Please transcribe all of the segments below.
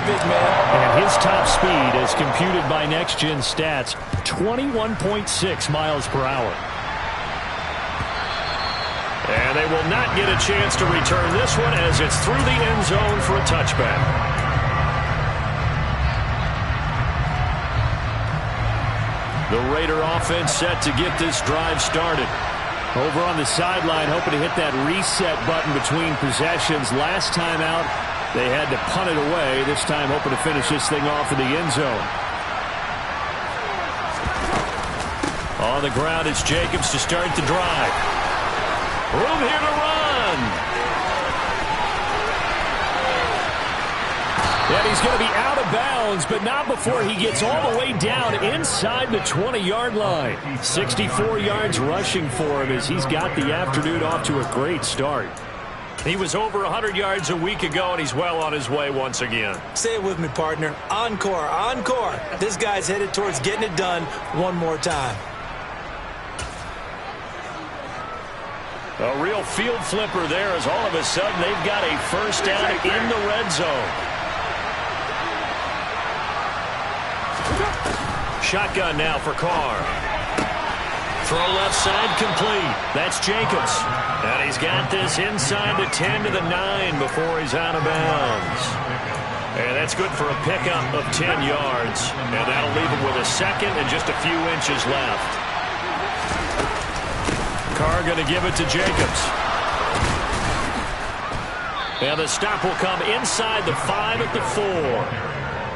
big man. And his top speed, as computed by Next Gen Stats, 21.6 miles per hour. And they will not get a chance to return this one as it's through the end zone for a touchback. The Raider offense set to get this drive started. Over on the sideline, hoping to hit that reset button between possessions. Last time out, they had to punt it away. This time, hoping to finish this thing off in the end zone. On the ground, it's Jacobs to start the drive. Room here to run. And he's going to be out of bounds, but not before he gets all the way down inside the 20-yard line. 64 yards rushing for him as he's got the afternoon off to a great start. He was over 100 yards a week ago, and he's well on his way once again. Say it with me, partner. Encore, encore. This guy's headed towards getting it done one more time. A real field flipper there as all of a sudden they've got a first down in the red zone. Shotgun now for Carr. Throw left side complete. That's Jacobs. And he's got this inside the 10 to the 9 before he's out of bounds. And that's good for a pickup of 10 yards. And that'll leave him with a second and just a few inches left. Carr going to give it to Jacobs. And the stop will come inside the 5 at the 4.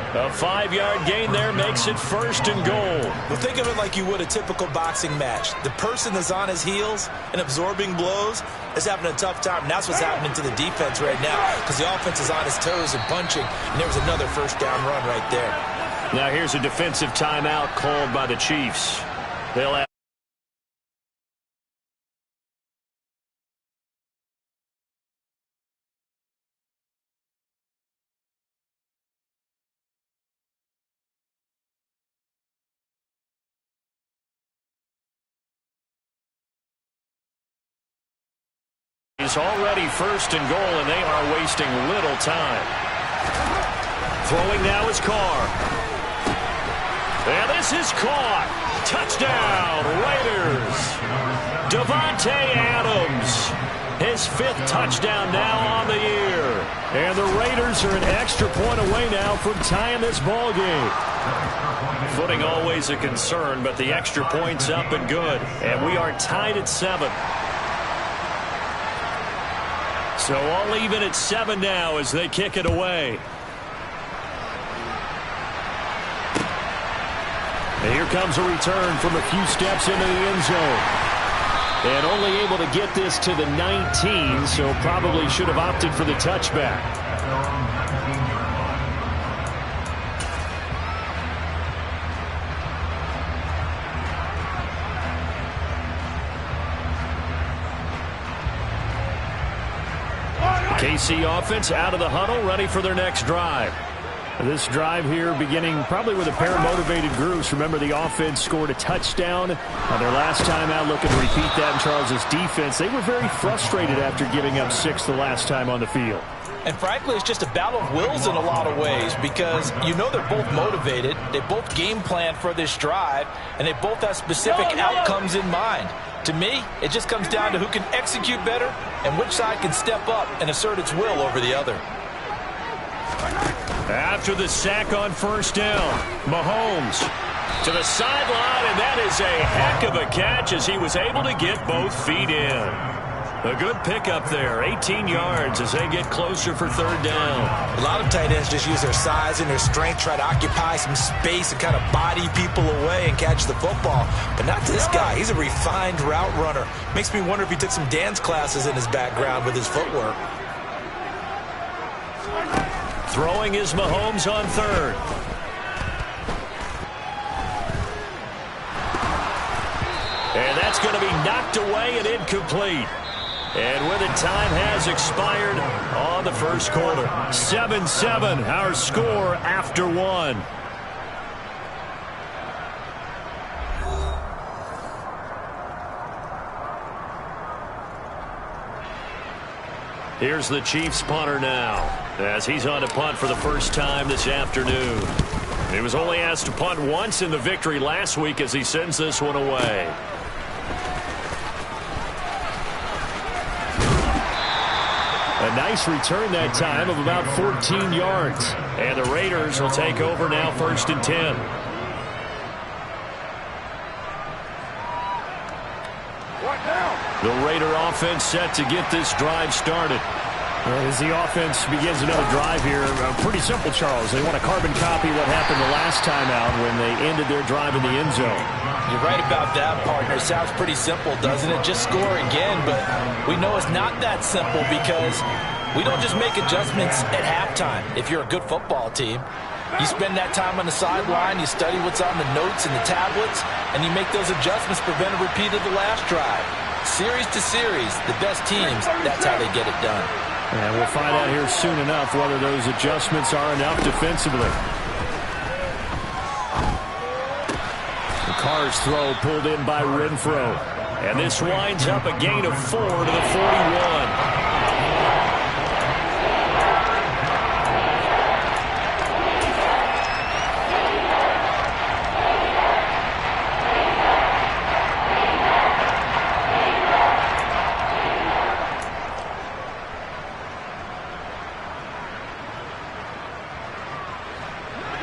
A 5-yard gain there makes it first and goal. Well, think of it like you would a typical boxing match. The person that's on his heels and absorbing blows is having a tough time. And that's what's happening to the defense right now because the offense is on his toes and punching. And there was another first down run right there. Now here's a defensive timeout called by the Chiefs. They'll have is already first and goal, and they are wasting little time. Throwing now is Carr. And this is caught. Touchdown, Raiders. Davante Adams. His 5th touchdown now on the year. And the Raiders are an extra point away now from tying this ball game. Footing always a concern, but the extra point's up and good. And we are tied at 7. So all even at 7 now as they kick it away. And here comes a return from a few steps into the end zone. And only able to get this to the 19, so probably should have opted for the touchback. KC offense out of the huddle, ready for their next drive. This drive here beginning probably with a pair of motivated groups. Remember, the offense scored a touchdown on their last time out, looking to repeat that in Charles' defense. They were very frustrated after giving up 6 the last time on the field. And frankly, it's just a battle of wills in a lot of ways because you know they're both motivated, they both game plan for this drive, and they both have specific outcomes in mind. To me, it just comes down to who can execute better and which side can step up and assert its will over the other. After the sack on first down, Mahomes to the sideline, and that is a heck of a catch as he was able to get both feet in. A good pickup there, 18 yards as they get closer for third down. A lot of tight ends just use their size and their strength, try to occupy some space and kind of body people away and catch the football. But not this guy. He's a refined route runner. Makes me wonder if he took some dance classes in his background with his footwork. Throwing is Mahomes on third. And that's going to be knocked away and incomplete. And with it, time has expired on the first quarter. 7-7, our score after 1. Here's the Chiefs punter now, as he's on to punt for the first time this afternoon. He was only asked to punt once in the victory last week as he sends this one away. A nice return that time of about 14 yards. And the Raiders will take over now, 1st and 10. The Raider offense set to get this drive started. As the offense begins another drive here, pretty simple, Charles. They want to carbon copy what happened the last time out when they ended their drive in the end zone. You're right about that, partner. It sounds pretty simple, doesn't it? Just score again, but we know it's not that simple because we don't just make adjustments at halftime. If you're a good football team, you spend that time on the sideline, you study what's on the notes and the tablets, and you make those adjustments, prevent a repeat of the last drive. Series to series, the best teams, that's how they get it done. And we'll find out here soon enough whether those adjustments are enough defensively. The Carr's throw pulled in by Renfro. And this winds up a gain of 4 to the 41.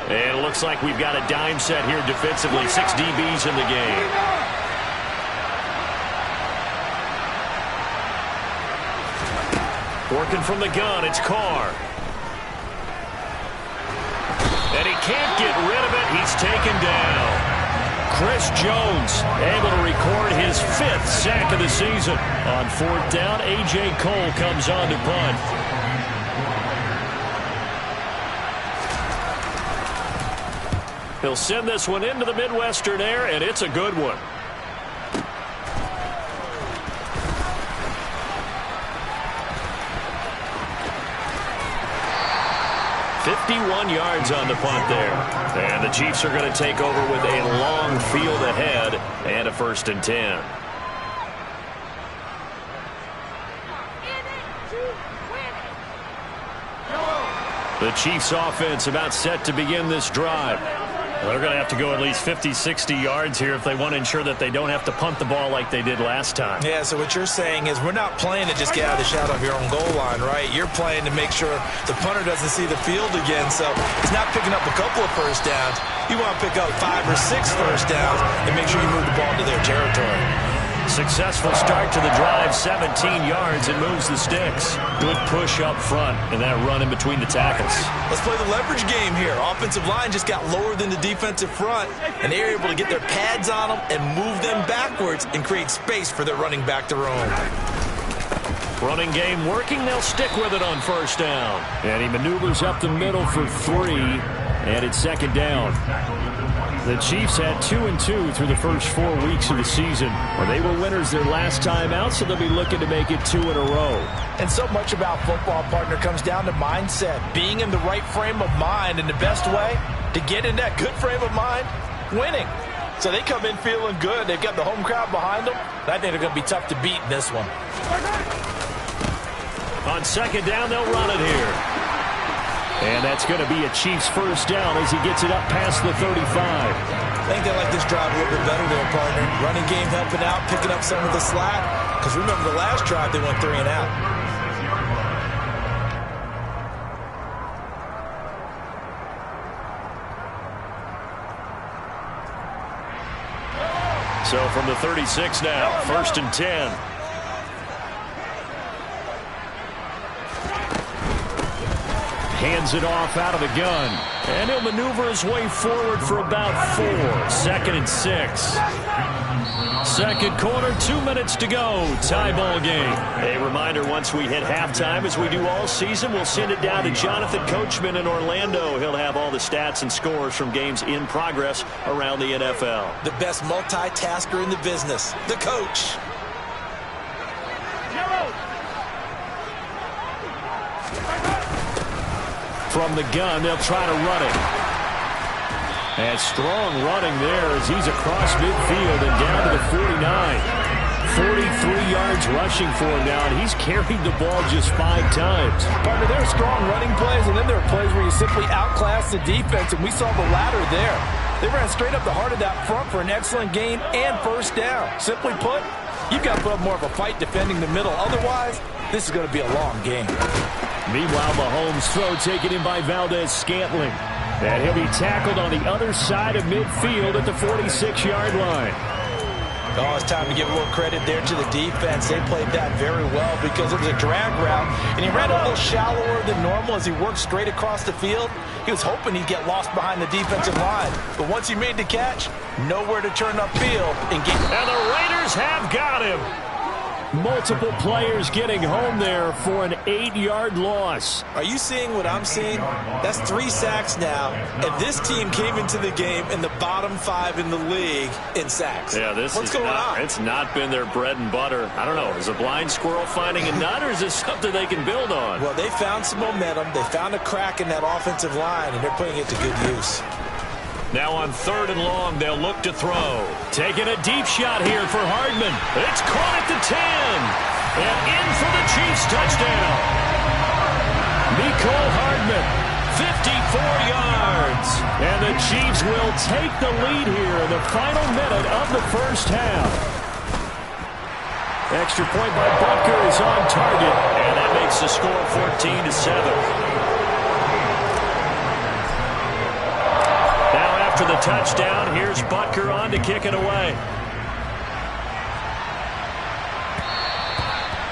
And it looks like we've got a dime set here defensively. 6 DBs in the game. Working from the gun, it's Carr. And he can't get rid of it. He's taken down. Chris Jones able to record his 5th sack of the season. On 4th down, A.J. Cole comes on to punt. He'll send this one into the Midwestern air, and it's a good one. "51 yards on the punt there. And the Chiefs are going to take over with a long field ahead and a 1st and 10. The Chiefs offense about set to begin this drive. They're going to have to go at least 50, 60 yards here if they want to ensure that they don't have to punt the ball like they did last time. Yeah, so what you're saying is we're not playing to just get out of the shadow of your own goal line, right? You're playing to make sure the punter doesn't see the field again. So it's not picking up a couple of first downs. You want to pick up 5 or 6 first downs and make sure you move the ball into their territory. Successful start to the drive, 17 yards, and moves the sticks. Good push up front, and that run in between the tackles. Let's play the leverage game here. Offensive line just got lower than the defensive front, and they're able to get their pads on them and move them backwards and create space for their running back to roam. Running game working. They'll stick with it on 1st down. And he maneuvers up the middle for 3, and it's 2nd down. The Chiefs had 2-2 through the first 4 weeks of the season. They were winners their last time out, so they'll be looking to make it 2 in a row. And so much about football, partner, comes down to mindset. Being in the right frame of mind, and the best way to get in that good frame of mind, winning. So they come in feeling good. They've got the home crowd behind them. I think they're going to be tough to beat in this one. On 2nd down, they'll run it here. And that's going to be a Chiefs 1st down as he gets it up past the 35. I think they like this drive a little bit better there, partner. Running game helping out, picking up some of the slack. Because remember the last drive, they went 3 and out. So from the 36 now, 1st and 10. Hands it off out of the gun. And he'll maneuver his way forward for about 4. 2nd and 6. Second quarter, 2 minutes to go. Tie ball game. A reminder, once we hit halftime, as we do all season, we'll send it down to Jonathan Coachman in Orlando. He'll have all the stats and scores from games in progress around the NFL. The best multitasker in the business, the coach. From the gun, they'll try to run it. And strong running there as he's across midfield and down to the 49. 43 yards rushing for him now, and he's carried the ball just 5 times. Partner, there are strong running plays, and then there are plays where you simply outclass the defense, and we saw the latter there. They ran straight up the heart of that front for an excellent gain and first down. Simply put, you've got to put up more of a fight defending the middle. Otherwise, this is going to be a long game. Meanwhile, Mahomes' throw taken in by Valdez-Scantling. And he'll be tackled on the other side of midfield at the 46-yard line. Oh, it's time to give a little credit there to the defense. They played that very well because it was a drag route, and he ran a little shallower than normal as he worked straight across the field. He was hoping he'd get lost behind the defensive line. But once he made the catch, nowhere to turn upfield and get... And the Raiders have got him. Multiple players getting home there for an 8-yard loss. Are you seeing what I'm seeing? That's 3 sacks now, and this team came into the game in the bottom 5 in the league in sacks. Yeah, what's going on? It's not been their bread and butter. I don't know. Is a blind squirrel finding a nut, or is this something they can build on? Well, they found some momentum. They found a crack in that offensive line, and they're putting it to good use. Now on 3rd and long, they'll look to throw. Taking a deep shot here for Hardman. It's caught at the 10. And in for the Chiefs touchdown. Mecole Hardman, 54 yards. And the Chiefs will take the lead here in the final minute of the first half. Extra point by Butker is on target. And that makes the score 14-7. After the touchdown, here's Butker on to kick it away.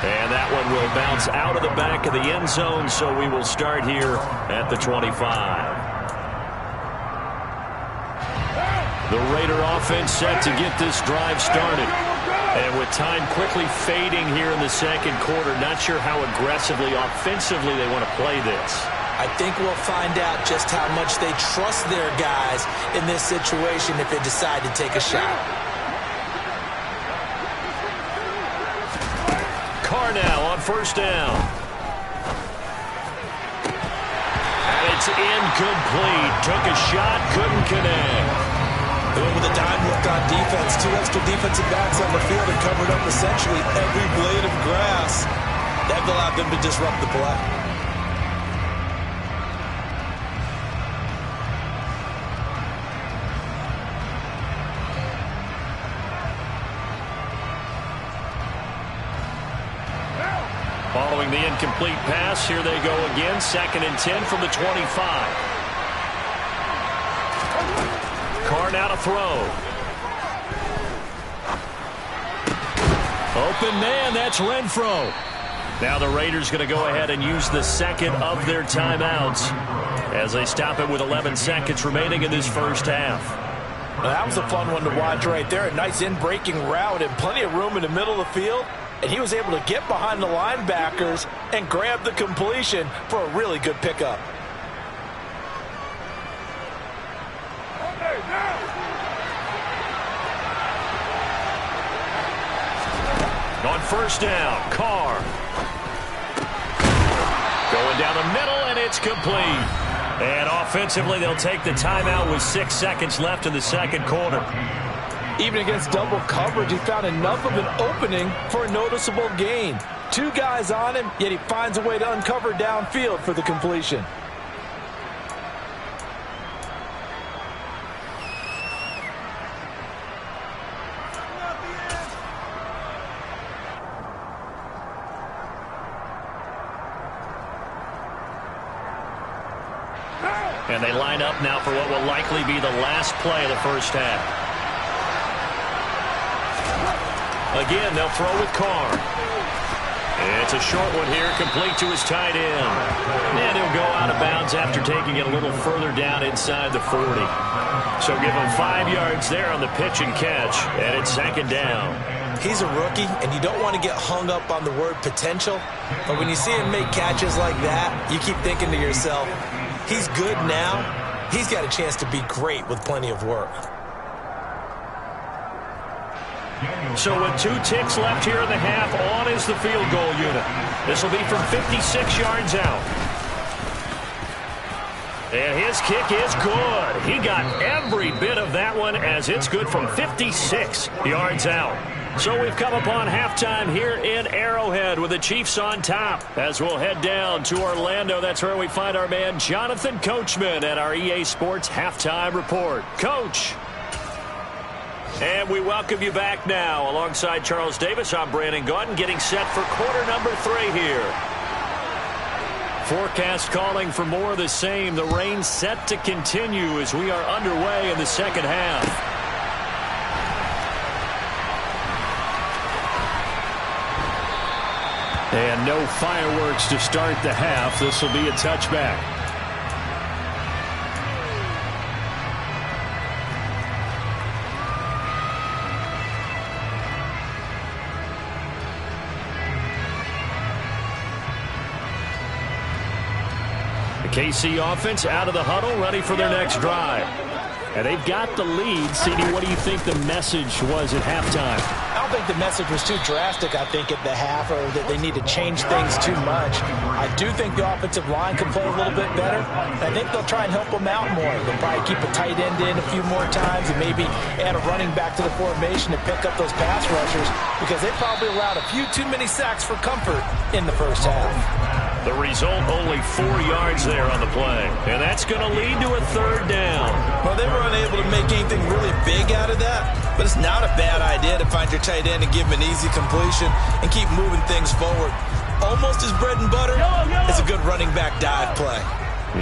And that one will bounce out of the back of the end zone, so we will start here at the 25. The Raider offense set to get this drive started. And with time quickly fading here in the second quarter, not sure how aggressively, offensively they want to play this. I think we'll find out just how much they trust their guys in this situation if they decide to take a shot. Carr now on first down. And it's incomplete. Took a shot, couldn't connect. With a dime look on defense, 2 extra defensive backs on the field and covered up essentially every blade of grass. That allowed them to disrupt the play. Following the incomplete pass, here they go again. 2nd and 10 from the 25. Carr now to throw. Open man, that's Renfro. Now the Raiders going to go ahead and use the second of their timeouts as they stop it with 11 seconds remaining in this first half. Well, that was a fun one to watch right there. A nice in-breaking route and plenty of room in the middle of the field. And he was able to get behind the linebackers and grab the completion for a really good pickup. On first down, Carr. Going down the middle, and it's complete. And offensively, they'll take the timeout with 6 seconds left in the second quarter. Even against double coverage, he found enough of an opening for a noticeable gain. 2 guys on him, yet he finds a way to uncover downfield for the completion. And they line up now for what will likely be the last play of the first half. Again, they'll throw with Carr. It's a short one here, complete to his tight end. And he'll go out of bounds after taking it a little further down inside the 40. So give him 5 yards there on the pitch and catch, and it's 2nd down. He's a rookie, and you don't want to get hung up on the word potential. But when you see him make catches like that, you keep thinking to yourself, he's good now. He's got a chance to be great with plenty of work. So with 2 ticks left here in the half, on is the field goal unit. This will be from 56 yards out. And his kick is good. He got every bit of that one as it's good from 56 yards out. So we've come upon halftime here in Arrowhead with the Chiefs on top. As we'll head down to Orlando, that's where we find our man Jonathan Coachman at our EA Sports Halftime Report. Coach. And we welcome you back now. Alongside Charles Davis, I'm Brandon Gaudin, getting set for quarter number 3 here. Forecast calling for more of the same. The rain set to continue as we are underway in the second half. And no fireworks to start the half. This will be a touchback. KC offense out of the huddle, ready for their next drive. And they've got the lead. CD, what do you think the message was at halftime? I don't think the message was too drastic, I think, at the half, or that they need to change things too much. I do think the offensive line can play a little bit better. I think they'll try and help them out more. They'll probably keep a tight end in a few more times and maybe add a running back to the formation to pick up those pass rushers, because they probably allowed a few too many sacks for comfort in the first half. The result, only 4 yards there on the play. And that's going to lead to a third down. Well, they were unable to make anything really big out of that, but it's not a bad idea to find your tight end and give him an easy completion and keep moving things forward. Almost as bread and butter as a good running back dive play.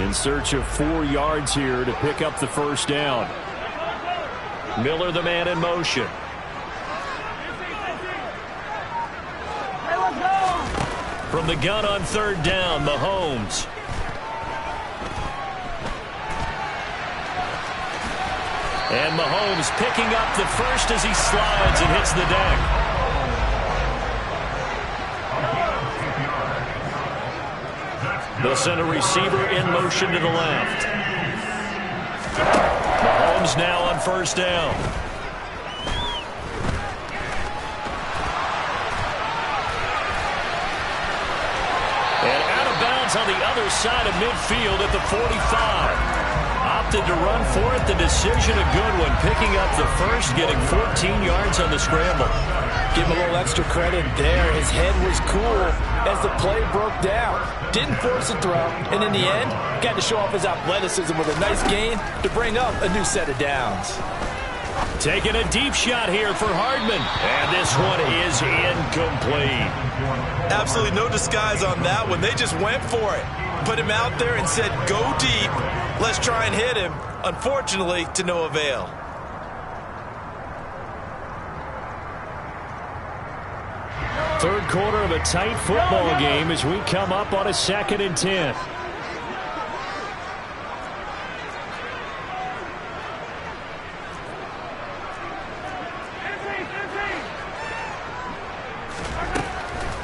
In search of 4 yards here to pick up the first down. Miller, the man in motion. From the gun on third down, Mahomes. And Mahomes picking up the first as he slides and hits the deck. They'll send a receiver in motion to the left. Mahomes now on first down. On the other side of midfield at the 45. Opted to run for it. The decision a good one. Picking up the first, getting 14 yards on the scramble. Give him a little extra credit there. His head was cool as the play broke down. Didn't force a throw. And in the end, got to show off his athleticism with a nice gain to bring up a new set of downs. Taking a deep shot here for Hardman. And this one is incomplete. Absolutely no disguise on that one. They just went for it. Put him out there and said, go deep. Let's try and hit him. Unfortunately, to no avail. Third quarter of a tight football game as we come up on a 2nd and 10.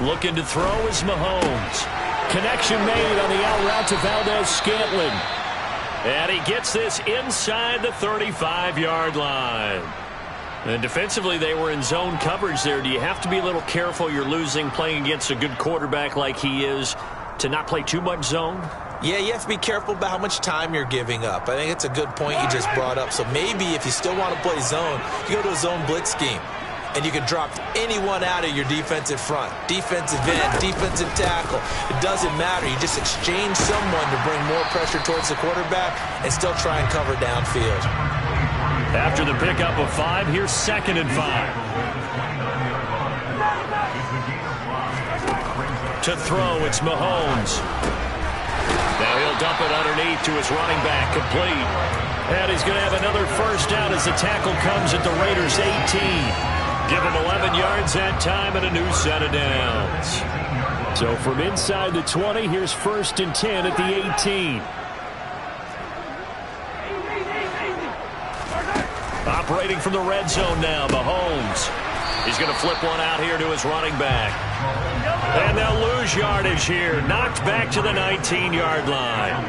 Looking to throw is Mahomes. Connection made on the out route to Valdez-Scantling. And he gets this inside the 35-yard line. And defensively, they were in zone coverage there. Do you have to be a little careful? You're losing playing against a good quarterback like he is to not play too much zone? Yeah, you have to be careful about how much time you're giving up. I think it's a good point you just brought up. So maybe if you still want to play zone, you go to a zone blitz scheme. And you can drop anyone out of your defensive front. Defensive end, defensive tackle. It doesn't matter. You just exchange someone to bring more pressure towards the quarterback and still try and cover downfield. After the pickup of 5, here's 2nd and 5. To throw, it's Mahomes. Now he'll dump it underneath to his running back, complete. And he's going to have another first down as the tackle comes at the Raiders' 18. Give him 11 yards that time and a new set of downs. So from inside the 20, here's 1st and 10 at the 18. Operating from the red zone now, Mahomes. He's going to flip one out here to his running back. And they'll lose yardage here. Knocked back to the 19-yard line.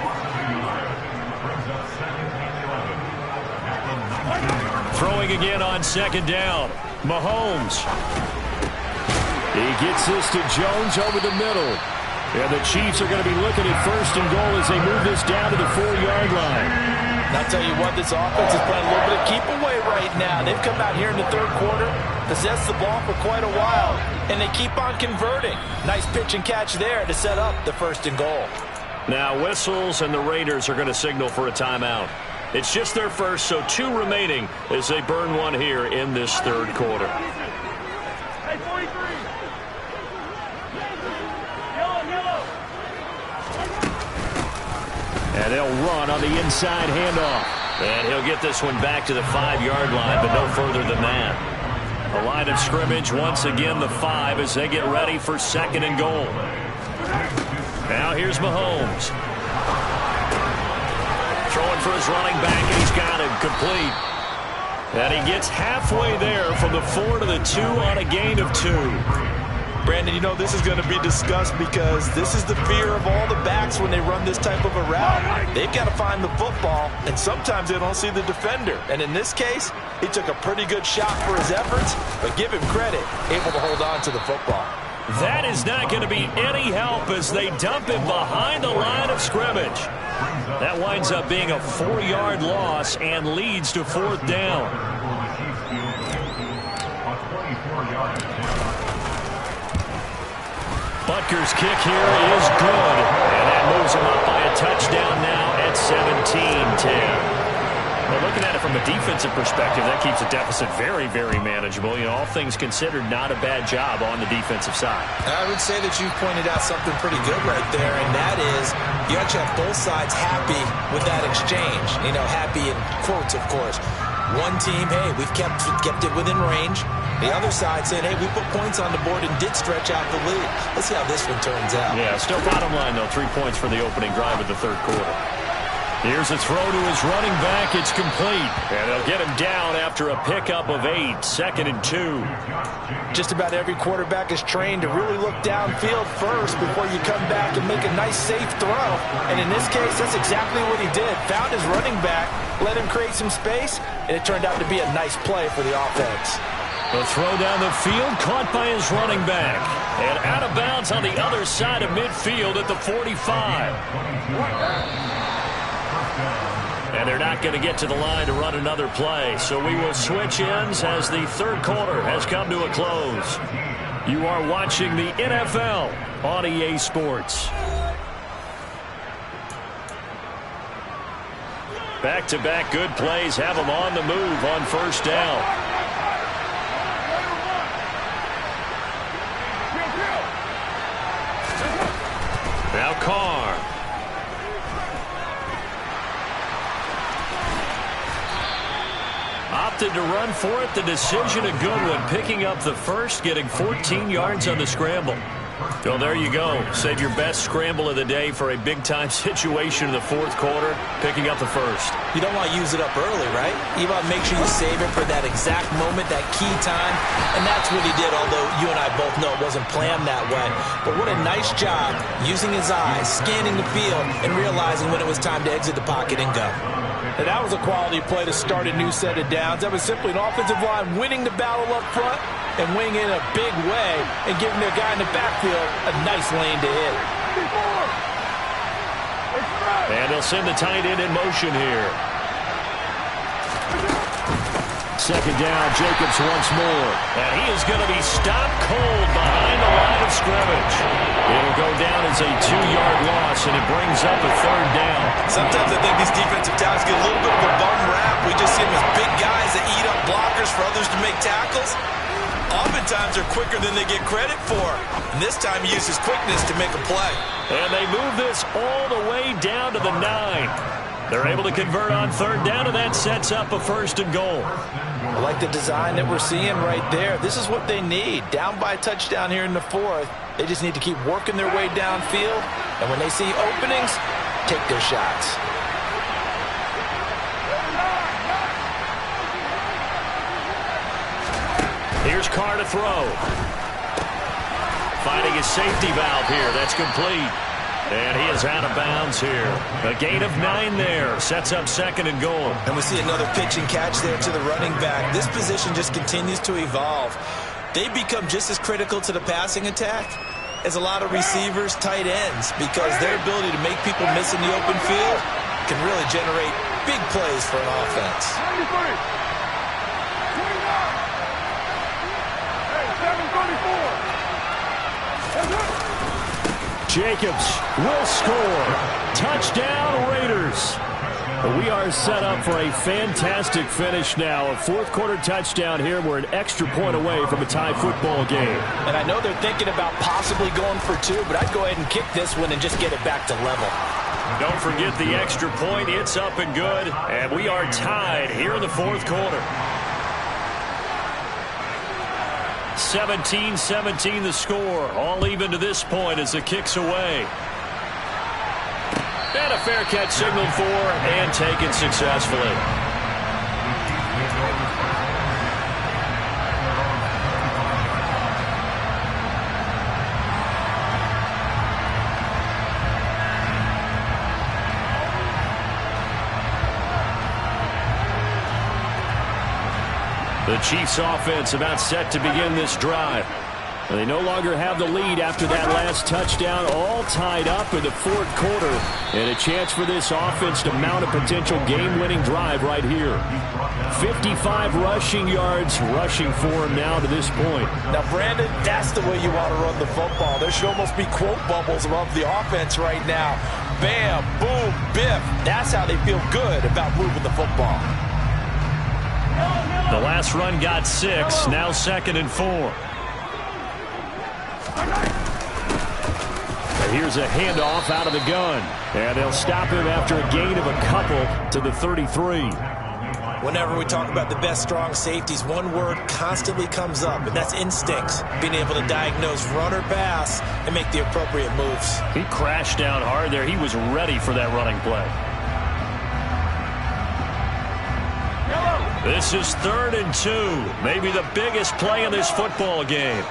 Throwing again on 2nd down. Mahomes. He gets this to Jones over the middle. And the Chiefs are going to be looking at 1st and goal as they move this down to the 4-yard line. And I'll tell you what, this offense is playing a little bit of keep away right now. They've come out here in the third quarter, possessed the ball for quite a while, and they keep on converting. Nice pitch and catch there to set up the 1st and goal. Now whistles, and the Raiders are going to signal for a timeout. It's just their first, so 2 remaining as they burn one here in this third quarter. And they'll run on the inside handoff. And he'll get this one back to the 5-yard line, but no further than that. The line of scrimmage, once again, the 5 as they get ready for 2nd and goal. Now here's Mahomes. Throwing for his running back, and he's got him complete. And he gets halfway there from the 4 to the 2 on a gain of 2. Brandon, you know this is going to be discussed because this is the fear of all the backs when they run this type of a route. They've got to find the football, and sometimes they don't see the defender. And in this case, he took a pretty good shot for his efforts, but give him credit, able to hold on to the football. That is not going to be any help as they dump him behind the line of scrimmage. That winds up being a 4-yard loss and leads to 4th down. Butker's kick here is good, and that moves him up by a touchdown now at 17-10. Well, looking at it from a defensive perspective, that keeps the deficit very, very manageable. You know, all things considered, not a bad job on the defensive side. I would say that you've pointed out something pretty good right there, and that is you actually have both sides happy with that exchange. You know, happy in quotes, of course. One team, hey, we've kept it within range. The other side saying, hey, we put points on the board and did stretch out the lead. Let's see how this one turns out. Yeah, still bottom line, though, 3 points for the opening drive of the third quarter. Here's a throw to his running back. It's complete. And they'll get him down after a pickup of 8. 2nd and 2. Just about every quarterback is trained to really look downfield first before you come back and make a nice, safe throw. And in this case, that's exactly what he did. Found his running back, let him create some space, and it turned out to be a nice play for the offense. The throw down the field, caught by his running back. And out of bounds on the other side of midfield at the 45. And they're not going to get to the line to run another play. So we will switch ends as the third quarter has come to a close. You are watching the NFL on EA Sports. Back-to-back good plays have them on the move on 1st down. Now Carr. Opted to run for it. The decision a good one. Picking up the first, getting 14 yards on the scramble. Well, there you go. Save your best scramble of the day for a big-time situation in the fourth quarter, picking up the first. You don't want to use it up early, right? You want to make sure you save it for that exact moment, that key time, and that's what he did, although you and I both know it wasn't planned that way. But what a nice job using his eyes, scanning the field, and realizing when it was time to exit the pocket and go. And that was a quality play to start a new set of downs. That was simply an offensive line winning the battle up front and winning in a big way and giving their guy in the backfield a nice lane to hit. And they'll send the tight end in motion here. Second down, Jacobs once more. And he is going to be stopped cold behind the line of scrimmage. It'll go down as a 2-yard loss, and it brings up a third down. Sometimes I think these defensive tackles get a little bit of a bum rap. We just see them as big guys that eat up blockers for others to make tackles. Oftentimes they're quicker than they get credit for. And this time he used his quickness to make a play. And they move this all the way down to the 9. They're able to convert on third down, and that sets up a 1st and goal. I like the design that we're seeing right there. This is what they need. Down by a touchdown here in the fourth. They just need to keep working their way downfield. And when they see openings, take their shots. Here's Carr to throw. Finding his safety valve here. That's complete. And he is out of bounds here. A gain of 9 there. Sets up 2nd and goal. And we see another pitch and catch there to the running back. This position just continues to evolve. They become just as critical to the passing attack as a lot of receivers, tight ends, because their ability to make people miss in the open field can really generate big plays for an offense. Jacobs will score. Touchdown, Raiders. We are set up for a fantastic finish now. A fourth-quarter touchdown here. We're an extra point away from a tie football game. And I know they're thinking about possibly going for two, but I'd go ahead and kick this one and just get it back to level. Don't forget the extra point. It's up and good. And we are tied here in the fourth quarter. 17-17 the score. All even to this point as the kick's away. And a fair catch signaled for and taken successfully. The Chiefs offense about set to begin this drive. They no longer have the lead after that last touchdown, all tied up in the fourth quarter. And a chance for this offense to mount a potential game-winning drive right here. 55 rushing yards rushing for him now to this point. Now, Brandon, that's the way you want to run the football. There should almost be quote bubbles above the offense right now. Bam, boom, biff. That's how they feel good about moving the football. The last run got 6, now 2nd and 4. Here's a handoff out of the gun. And they'll stop him after a gain of a couple to the 33. Whenever we talk about the best strong safeties, one word constantly comes up, and that's instincts. Being able to diagnose run or pass and make the appropriate moves. He crashed down hard there. He was ready for that running play. This is 3rd and 2. Maybe the biggest play in this football game.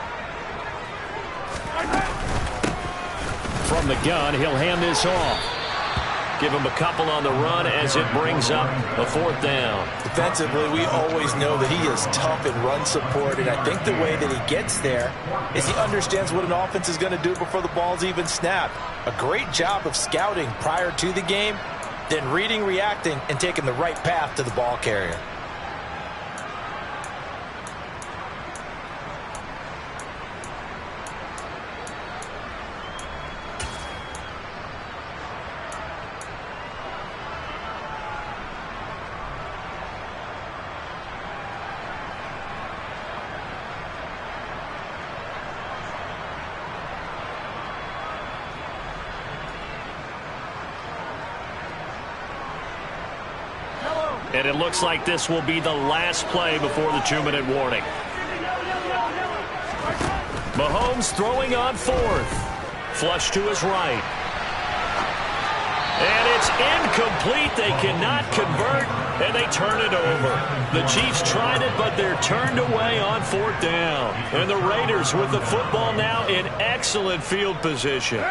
From the gun, he'll hand this off. Give him a couple on the run as it brings up a 4th down. Defensively, we always know that he is tough in run support, and I think the way that he gets there is he understands what an offense is going to do before the ball's even snapped. A great job of scouting prior to the game, then reading, reacting, and taking the right path to the ball carrier. And it looks like this will be the last play before the 2-minute warning. Mahomes throwing on 4th. Flush to his right. And it's incomplete. They cannot convert, and they turn it over. The Chiefs tried it, but they're turned away on 4th down. And the Raiders with the football now in excellent field position.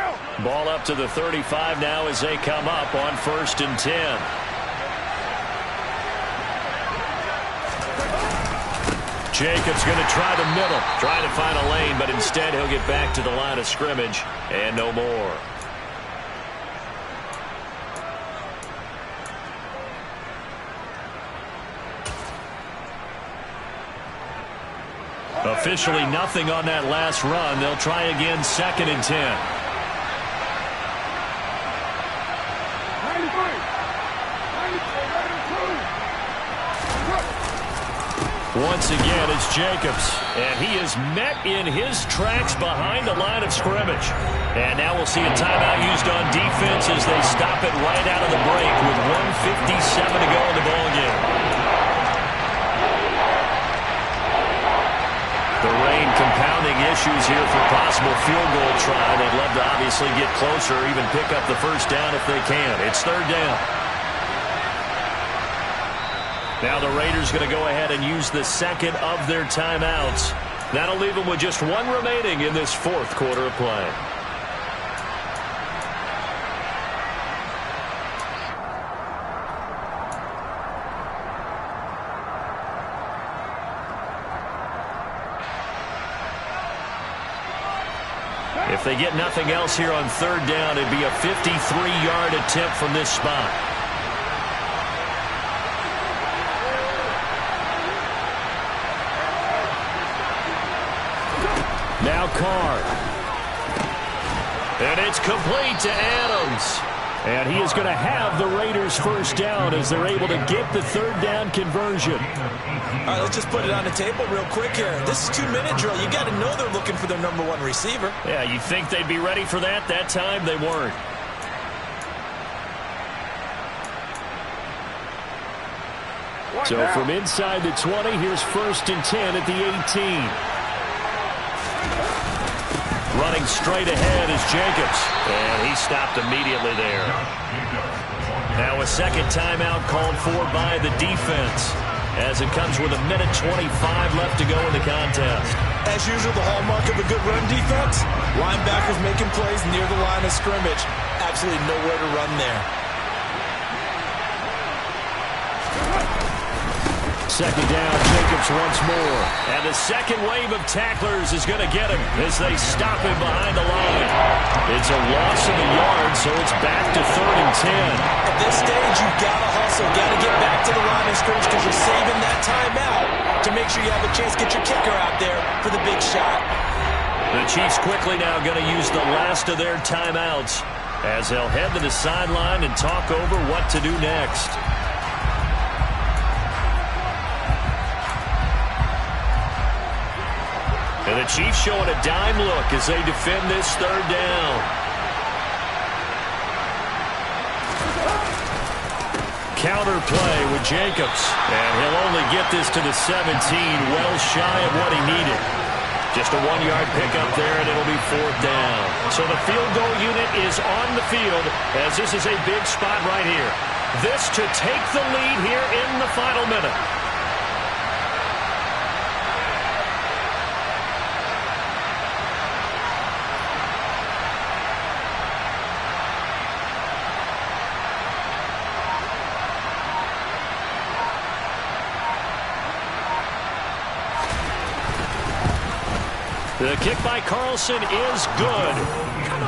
Ball up to the 35 now as they come up on 1st and 10. Jacobs going to try the middle, trying to find a lane, but instead he'll get back to the line of scrimmage and no more. Officially nothing on that last run. They'll try again 2nd and 10. Once again, it's Jacobs, and he is met in his tracks behind the line of scrimmage. And now we'll see a timeout used on defense as they stop it right out of the break with 1:57 to go in the ballgame. The rain compounding issues here for possible field goal try. They'd love to obviously get closer or even pick up the 1st down if they can. It's 3rd down. Now the Raiders going to go ahead and use the 2nd of their timeouts. That'll leave them with just 1 remaining in this 4th quarter of play. If they get nothing else here on 3rd down, it'd be a 53-yard attempt from this spot. Now Carr. And it's complete to Adams. And he is going to have the Raiders first down as they're able to get the third down conversion. All right, let's just put it on the table real quick here. This is 2-minute drill. You got to know they're looking for their number one receiver. Yeah, you think they'd be ready for that? That time they weren't. So from inside the 20, here's 1st and 10 at the 18. Running straight ahead is Jacobs. And he stopped immediately there. Now a second timeout called for by the defense as it comes with 1:25 left to go in the contest. As usual, the hallmark of a good run defense, linebackers making plays near the line of scrimmage. Absolutely nowhere to run there. Second down, Jacobs once more. And the second wave of tacklers is going to get him as they stop him behind the line. It's a loss of a yard, so it's back to 3rd and 10. At this stage, you've got to hustle, got to get back to the line of scrimmage because you're saving that timeout to make sure you have a chance to get your kicker out there for the big shot. The Chiefs quickly now going to use the last of their timeouts as they'll head to the sideline and talk over what to do next. And the Chiefs showing a dime look as they defend this third down. Counter play with Jacobs. And he'll only get this to the 17, well shy of what he needed. Just a 1-yard pickup there, and it'll be 4th down. So the field goal unit is on the field as this is a big spot right here. This to take the lead here in the final minute. The kick by Carlson is good.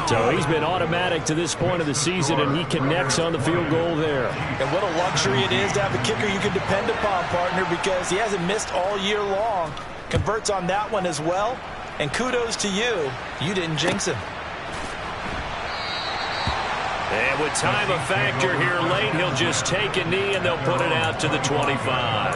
So he's been automatic to this point of the season, and he connects on the field goal there. And what a luxury it is to have a kicker you can depend upon, partner, because he hasn't missed all year long. Converts on that one as well. And kudos to you. You didn't jinx him. And with time a factor here late, he'll just take a knee, and they'll put it out to the 25.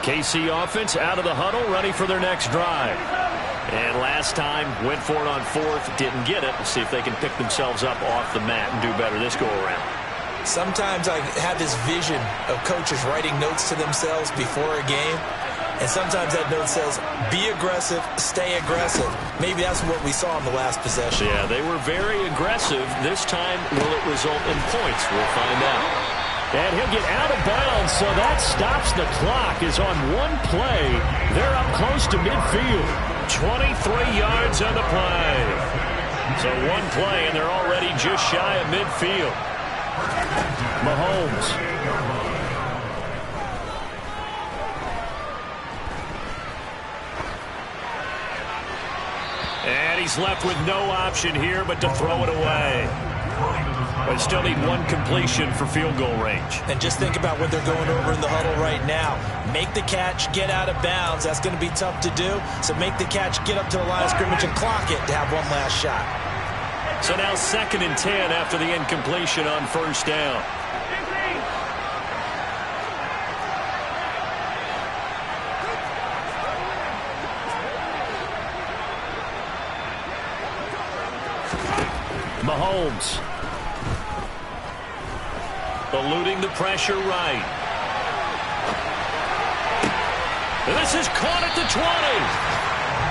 KC offense out of the huddle, ready for their next drive. And last time, went for it on 4th, didn't get it. Let's see if they can pick themselves up off the mat and do better this go-around. Sometimes I have this vision of coaches writing notes to themselves before a game. And sometimes that note says, be aggressive, stay aggressive. Maybe that's what we saw in the last possession. Yeah, they were very aggressive. This time, will it result in points? We'll find out. And he'll get out of bounds, so that stops the clock. Is on one play. They're up close to midfield. 23 yards on the play. So one play, and they're already just shy of midfield. Mahomes. And he's left with no option here but to throw it away. But still need one completion for field goal range. And just think about what they're going over in the huddle right now. Make the catch, get out of bounds. That's going to be tough to do. So make the catch, get up to the line of scrimmage, and clock it to have one last shot. So now 2nd and 10 after the incompletion on 1st down. Mahomes. Eluding the pressure right. This is caught at the 20.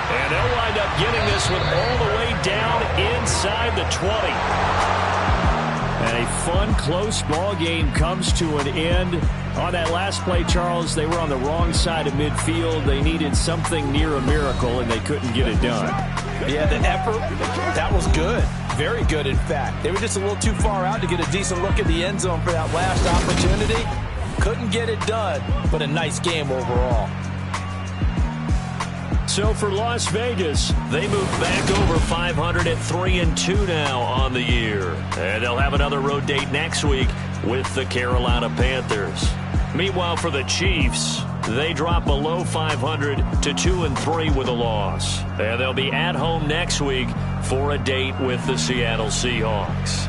And they'll wind up getting this one all the way down inside the 20. And a fun, close ball game comes to an end. On that last play, Charles, they were on the wrong side of midfield. They needed something near a miracle, and they couldn't get it done. Yeah, the effort, that was good. Very good, in fact. They were just a little too far out to get a decent look at the end zone for that last opportunity. Couldn't get it done, but a nice game overall. So for Las Vegas, they move back over 500 at 3-2 now on the year. And they'll have another road date next week with the Carolina Panthers. Meanwhile, for the Chiefs, they drop below 500 to 2-3 with a loss. And they'll be at home next week for a date with the Seattle Seahawks.